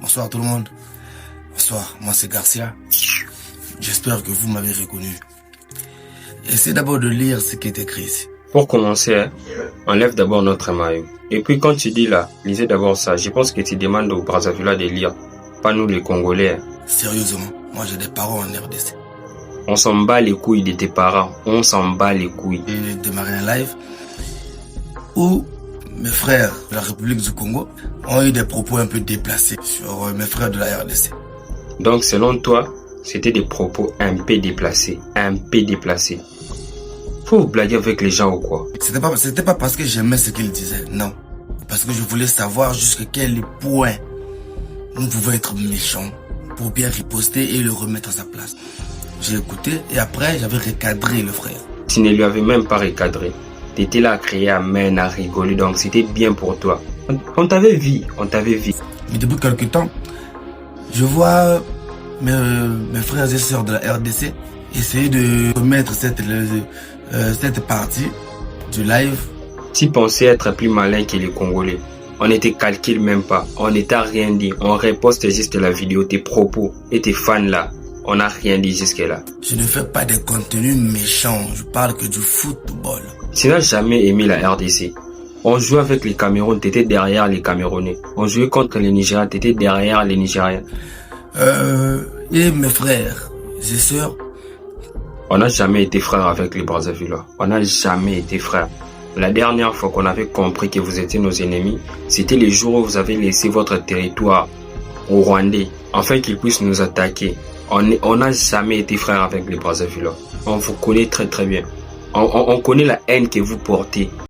Bonsoir tout le monde. Bonsoir, moi c'est Garcia. J'espère que vous m'avez reconnu. Essayez d'abord de lire ce qui est écrit ici. Pour commencer, enlève d'abord notre maillot. Et puis quand tu dis là, lisez d'abord ça. Je pense que tu demandes aux Brazzaville de lire, pas nous les Congolais. Sérieusement, moi j'ai des parents en RDC. On s'en bat les couilles de tes parents. On s'en bat les couilles. J'ai démarré un live où mes frères de la République du Congo ont eu des propos un peu déplacés sur mes frères de la RDC. Donc selon toi, c'était des propos un peu déplacés. Un peu déplacés. Faut blaguer avec les gens ou quoi? C'était pas parce que j'aimais ce qu'ils disaient, non. Parce que je voulais savoir jusqu'à quel point nous pouvons être méchants pour bien riposter et le remettre à sa place. J'ai écouté et après j'avais recadré le frère. Tu ne lui avais même pas recadré. Tu étais là à crier amen, à rigoler, donc c'était bien pour toi. On t'avait vu, on t'avait vu. Mais depuis quelque temps, je vois mes frères et sœurs de la RDC essayer de remettre cette partie du live. Tu pensais être plus malin que les Congolais. On ne te calcule même pas. On ne t'a rien dit. On reposte juste la vidéo, tes propos et tes fans là. On n'a rien dit jusque-là. Je ne fais pas des contenus méchants. Je parle que du football. Tu n'as jamais aimé la RDC. On jouait avec les Cameroun, t'étais derrière les Camerounais. On jouait contre les Nigériens, t'étais derrière les Nigériens. Et mes frères et sœurs. On n'a jamais été frères avec les Brazzavillois. On n'a jamais été frères. La dernière fois qu'on avait compris que vous étiez nos ennemis, c'était les jours où vous avez laissé votre territoire aux Rwandais, afin qu'ils puissent nous attaquer. On n'a jamais été frères avec les Brazzavillois. On vous connaît très très bien. On connaît la haine que vous portez.